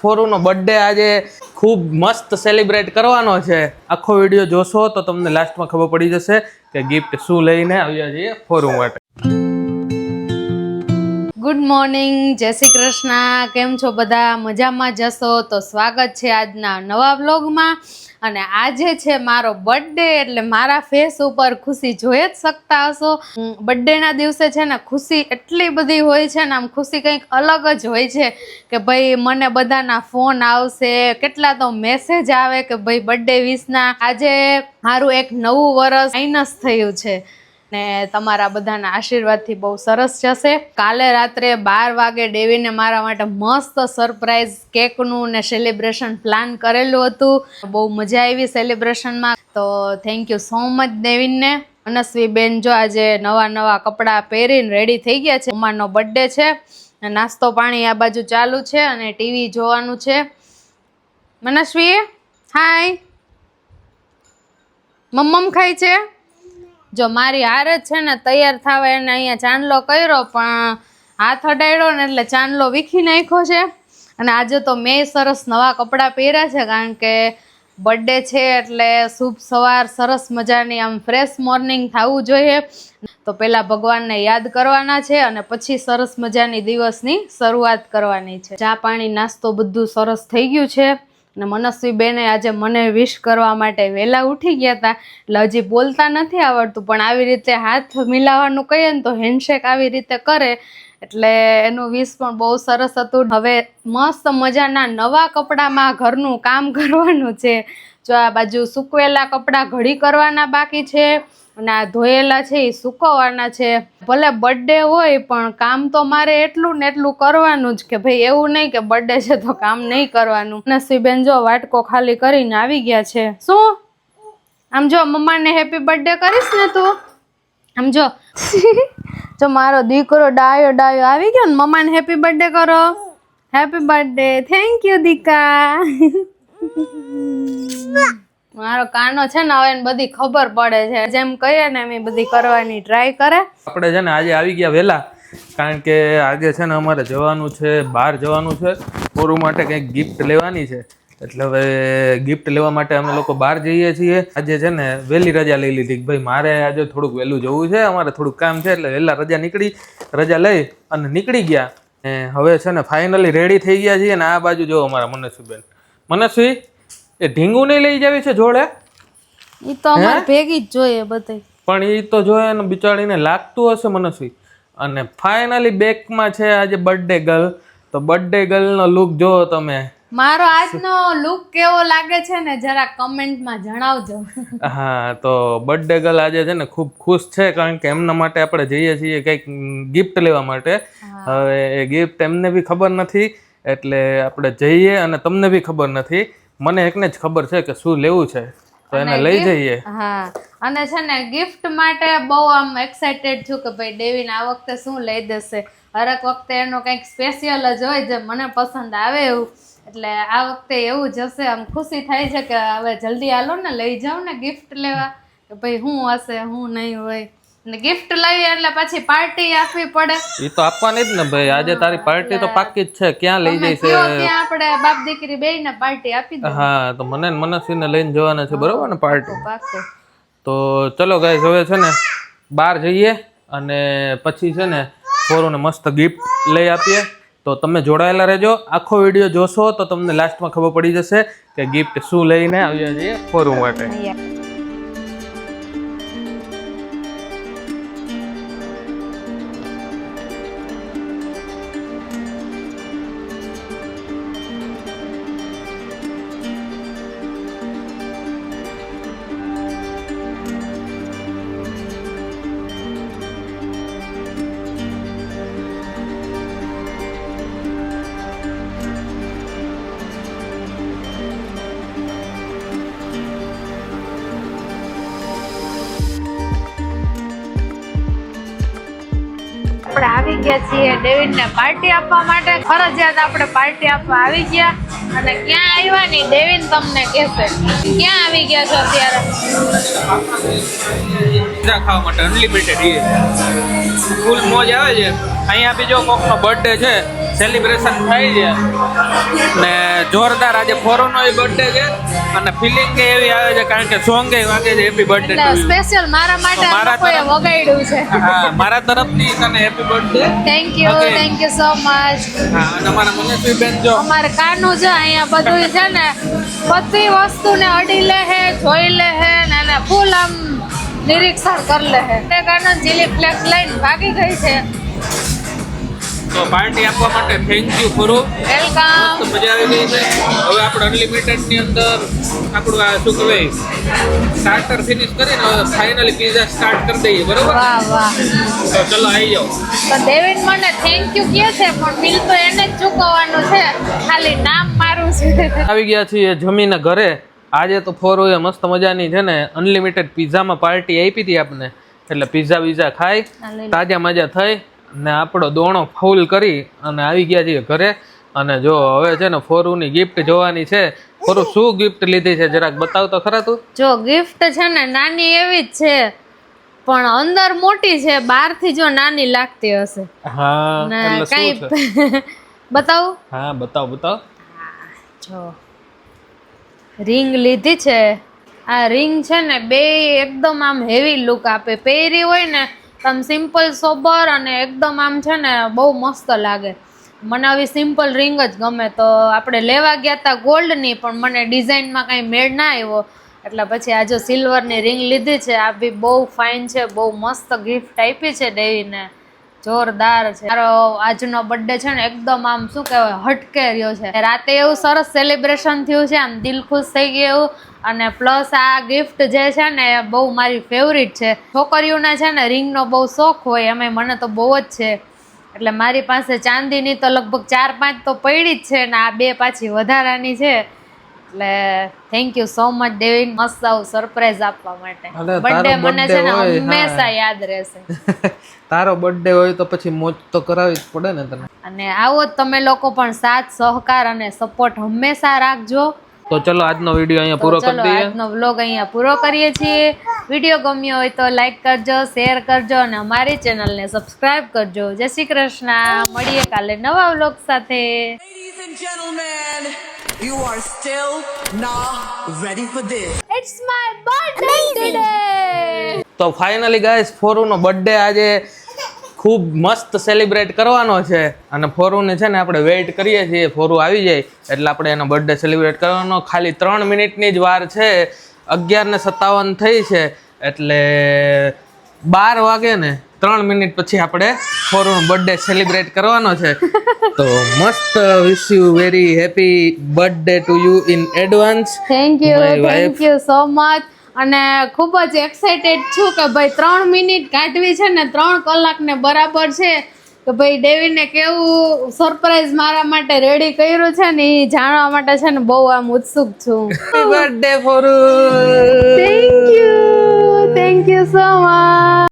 ફોરુનો birthday આજે ખૂબ મસ્ત સેલિબ્રેટ કરવાનો છે. આખો વિડીયો જોશો તો તમને લાસ્ટમાં ખબર પડી જશે કે ગિફ્ટ શું લઈને આવ્યા છીએ ફોરુ માટે. ગુડ મોર્નિંગ, જય શ્રી કૃષ્ણ. કેમ છો બધા? મજામાં જશો તો સ્વાગત છે આજના નવા વ્લોગમાં. અને આજે છે મારો બર્થડે, એટલે મારા ફેસ ઉપર ખુશી જોઈ જ શકતા હશો. બર્થડેના દિવસે છે ને ખુશી એટલી બધી હોય છે ને, આમ ખુશી કંઈક અલગ જ હોય છે કે ભાઈ મને બધાના ફોન આવશે, કેટલા તો મેસેજ આવે કે ભાઈ બર્થડે વિશના. આજે મારું એક નવું વર્ષ માઇનસ થયું છે ને તમારા બધાના આશીર્વાદથી બહુ સરસ જશે. કાલે રાત્રે 12 વાગે ડેવીને મારા માટે મસ્ત સરપ્રાઈઝ કેકનું ને સેલિબ્રેશન પ્લાન કરેલું હતું. બહુ મજા આવી સેલિબ્રેશનમાં. તો થેન્ક યુ સો મચ ડેવીનને. મનસ્વી બેન જો આજે નવા કપડાં પહેરીને રેડી થઈ ગયા છે. મમ્માનો બર્થડે છે, નાસ્તો પાણી આ બાજુ ચાલુ છે અને ટીવી જોવાનું છે. મનસ્વી હાય, મમ્મમ ખાય છે. જો મારી હાર જ છે ને તૈયાર થવા એને અહીંયા ચાંદલો કર્યો, પણ હાથ અડાડ્યો ને એટલે ચાંદલો વીખી નાખ્યો છે. અને આજે તો મેં સરસ નવા કપડાં પહેર્યા છે, કારણ કે બર્થડે છે એટલે શુભ સવાર, સરસ મજાની આમ ફ્રેશ મોર્નિંગ થવું જોઈએ. તો પહેલાં ભગવાનને યાદ કરવાના છે અને પછી સરસ મજાની દિવસની શરૂઆત કરવાની છે. ચા પાણી નાસ્તો બધું સરસ થઈ ગયું છે. અને મનસ્વી બેને આજે મને વિશ કરવા માટે વહેલા ઉઠી ગયા હતા, એટલે હજી બોલતા નથી આવડતું, પણ આવી રીતે હાથ મિલાવવાનું કહીએ ને તો હેન્ડશેક આવી રીતે કરે, એટલે એનું વિશ પણ બહુ સરસ હતું. હવે મસ્ત મજાના નવા કપડામાં ઘરનું કામ કરવાનું છે. જો આ બાજુ સૂકવેલા કપડાં ઘડી કરવાના બાકી છે અને આ ધોયેલા છે એ સૂકવવાના છે. ભલે બર્થડે હોય પણ કામ તો મારે એટલું ને એટલું કરવાનું જ, કે ભાઈ એવું નહીં કે બર્થડે છે તો કામ નહીં કરવાનું. નસીબેન જો વાટકો ખાલી કરીને આવી ગયા છે. શું આમ જો મમ્માને હેપી બર્થડે કરીશ ને તું? આમ જો જો મારો દીકરો ડાયો આવી ગયો ને, મમ્માને હેપી બર્થડે કરો. Happy birthday. થેન્ક યુ દીકા. મારો કાનો છે ને હવે બધી ખબર પડે છે, જેમ કહીએ ને એમ બધી કરવાની ટ્રાય કરે. આપણે છે ને આજે આવી ગયા વહેલા, કારણ કે આજે છે ને અમારે જવાનું છે, બહાર જવાનું છે, ફોરુ માટે કંઈક ગિફ્ટ લેવાની છે. એટલે હવે ગિફ્ટ લેવા માટે અમે લોકો બહાર જઈએ છીએ. આજે છે ને વહેલી રજા લઈ લીધી કે ભાઈ મારે આજે થોડુંક વહેલું જવું છે, અમારે થોડુંક કામ છે, એટલે વહેલા રજા લઈ અને નીકળી ગયા. હવે છે ને ફાઇનલી રેડી થઈ ગયા છીએ. ને આ બાજુ જો અમારા મનસ્વીબેન. મનસ્વી, એ ઢીંગું નહીં લઈ જાવી છે જોડે? ઈ તો અમારે ભેગી જ જોઈએ બધે. પણ ઈ તો જોઈએ ને બિચારીને લાગતું હશે મનસ્વી. અને ફાઇનલી બેકમાં છે આજે બર્થડે ગર્લ. તો બર્થડે ગર્લનો લુક જોવો તમે. મારો આજનો લુક કેવો લાગે છે ને જરા કમેન્ટમાં જણાવજો. હા, તો બર્થડે ગર્લ આજે છે ને ખૂબ ખુશ છે, કારણ કે એમના માટે આપણે જઈએ છીએ કંઈક ગિફ્ટ લેવા માટે. હવે એ ગિફ્ટ એમને બી ખબર નથી, એટલે આપણે જઈએ અને તમને બી ખબર નથી. મને એકને જ ખબર છે કે શું લેવું છે, તો એને લઈ જઈએ. હા, અને છે ને ગિફ્ટ માટે બહુ આમ એક્સાઇટેડ છું કે ભાઈ ડેવિન આ વખતે શું લઈ દેશે. હરેક વખતે એનો કંઈક સ્પેશિયલ જ હોય જે મને પસંદ આવે એવું, એટલે આ વખતે એવું જ હશે. આમ ખુશી થાય છે કે હવે જલ્દી હાલો ને લઈ જાઉં ને ગિફ્ટ લેવા, કે ભાઈ શું હશે શું નહીં હોય. ને ગિફ્ટ લઈએ એટલે પછી પાર્ટી આપવી પડે. એ તો આપવાની જ ને ભાઈ, આજે તારી પાર્ટી તો પાકી જ છે. ક્યાં લઈ જઈશે? ત્યાં આપણે બાપ દીકરી બેયને પાર્ટી આપી દે. હા, તો મને મનસ્વીને લઈને જવાના છે, બરોબર ને પાર્ટી? પાક્કું. તો ચલો ગાઈસ, હવે છે ને બહાર જઈએ અને પછી છે ને ફોરુને મસ્ત ગિફ્ટ લઈ આપીએ. તો તમે જોડાયેલા રહેજો. આખો વિડીયો જોશો તો તમને લાસ્ટમાં ખબર પડી જશે કે ગિફ્ટ શું લઈને આવ્યા છીએ ફોરુ માટે. આપણે આવી ગયા છીએ ડેવિનને પાર્ટી આપવા માટે. ફરજિયાત આપણે પાર્ટી આપવા આવી ગયા. અને ક્યાં આવ્યા ની ડેવિન તમને કહેશે. ક્યાં આવી ગયા છો અત્યારે? પીઝા ખાવા માટે અનલિમિટેડ ફૂલ મોજ આવે છે. અહીંયા બી જો કોકનો બર્થડે છે સેલિબ્રેશન થાય છે ને જોરદાર. આજે ફોરોનો બર્થડે છે અને ફિલિંગ કે એવી આવે છે કારણ કે સોંગ એ વાગે છે happy birthday to you. Special મારા માટે આ મારા લોકોએ વગાડ્યું છે. હા, મારા તરફથી તને happy birthday. Thank you so much. હા, અને અમારા મનસ્વી બેન જો અમારે કાનું છે અહીંયા બધું છે ને બધી વસ્તુને અડી લે હે, જોઈ લે હે ને એને ફૂલ આમ નિરીક્ષણ કરી લે હે. તે કાનો ચીલી ફ્લેક્સ લઈને ભાગી ગઈ છે. તો પાર્ટી આપવા માટે થેન્ક યુ ફોરો. વેલકમ. તો મજા આવી ગઈ છે. હવે આપણે અનલિમિટેડ ની અંદર આપણું આ શું કહેવાય સ્ટાર્ટર ફિનિશ કરીને હવે ફાઇનલી પીઝા સ્ટાર્ટ કરી દઈએ, બરોબર? વાહ વાહ. તો ચલો આવી જાઓ. તો દેવીન મને થેન્ક યુ કહે છે પણ બિલ તો એને જ ચૂકવવાનું છે, ખાલી નામ મારું છે. આવી ગયા છીએ જમીને ઘરે. આજે તો ફોરોએ મસ્ત મજાની છે ને અનલિમિટેડ પીઝામાં પાર્ટી આપી હતી આપને, એટલે પીઝા બીઝા ખાઈ તાજા મજા થઈ ને આપણો દોણો ફૂલ કરી અને આવી ગયા છીએ ઘરે. અને જો હવે છે ને ફોરુની ગિફ્ટ જોવાની છે. ફોરુ શું ગિફ્ટ લીધી છે જરાક બતાવ તો ખરા તું. જો ગિફ્ટ છે ને નાની એવી જ છે પણ અંદર મોટી છે, બહારથી જો નાની લાગતી હશે. હા, ને એટલે શું છે? કઈ બતાવું? હા, બતાવ બતાવ. જો રિંગ લીધી છે. આ રિંગ છે ને બે એકદમ આમ હેવી લુક આપે. પહેરી હોય ને આમ સિમ્પલ સોબર અને એકદમ આમ છે ને બહુ મસ્ત લાગે. મને આવી સિમ્પલ રિંગ જ ગમે. તો આપણે લેવા ગયા હતા ગોલ્ડની પણ મને ડિઝાઇનમાં કાંઈ મેળ ના આવ્યો એટલે પછી આ જો સિલ્વરની રિંગ લીધી છે. આ બી બહુ ફાઇન છે, બહુ મસ્ત ગિફ્ટ આપી છે દેવીને, જોરદાર છે. મારો આજનો બર્થડે છે ને એકદમ આમ શું કહેવાય હટકે રહ્યો છે. રાતે એવું સરસ સેલિબ્રેશન થયું છે, આમ દિલ ખુશ થઈ ગયું. અને પ્લસ આ ગિફ્ટ જે છે ને એ બહુ મારી ફેવરિટ છે. છોકરીઓને છે ને રિંગનો બહુ શોખ હોય, એમાં મને તો બહુ જ છે. એટલે મારી પાસે ચાંદીની તો લગભગ 4-5 તો પડી જ છે ને આ 2 પાછી વધારાની છે. એટલે થેન્ક યુ સો મચ દેવીન, મસ્ત આવું સરપ્રાઈઝ આપવા માટે. બર્થડે મને છે ને હંમેશા યાદ રહેશે. તારો બર્થડે હોય તો પછી મોજ તો કરાવી જ પડે ને તને. અને આવો જ તમે લોકો પણ સાથ સહકાર અને સપોર્ટ હંમેશા રાખજો. તો ચલો આજનો વિડીયો અહીંયા પૂરો કરી દઈએ. આજનો વ્લોગ અહીંયા પૂરો કરીએ છીએ. વિડીયો ગમ્યો હોય તો લાઈક કરજો, શેર કરજો અને અમારી ચેનલને સબસ્ક્રાઇબ કરજો. જય શ્રી કૃષ્ણ. મળીએ કાલે નવા વ્લોગ સાથે. Ladies and gentlemen, you are still not ready for this. It's my birthday today. તો ફાઇનલી ગાઈસ ફોરુનો બર્થડે આજે ખૂબ મસ્ત સેલિબ્રેટ કરવાનો છે અને ફોરુને છે ને આપણે વેઇટ કરીએ છીએ ફોરુ આવી જાય એટલે આપણે એનો બર્થડે સેલિબ્રેટ કરવાનો. ખાલી 3 મિનિટની જ વાર છે. 11:57 થઈ છે એટલે 12 વાગે ને 3 મિનિટ પછી આપણે ફોરુનો બર્થડે સેલિબ્રેટ કરવાનો છે. તો મસ્ત wish you very happy birthday to you in advance. Thank you so much. અને ખૂબ જ એક્સાઇટેડ છું કે ભાઈ 3 મિનિટ કાઢવી છે ને 3 કલાકને બરાબર છે કે ભાઈ દેવીને કેવું સરપ્રાઈઝ મારા માટે રેડી કર્યું છે ને એ જાણવા માટે છે ને બહુ આમ ઉત્સુક છું. હેપી બર્થડે ફોરુ. Thank you so much.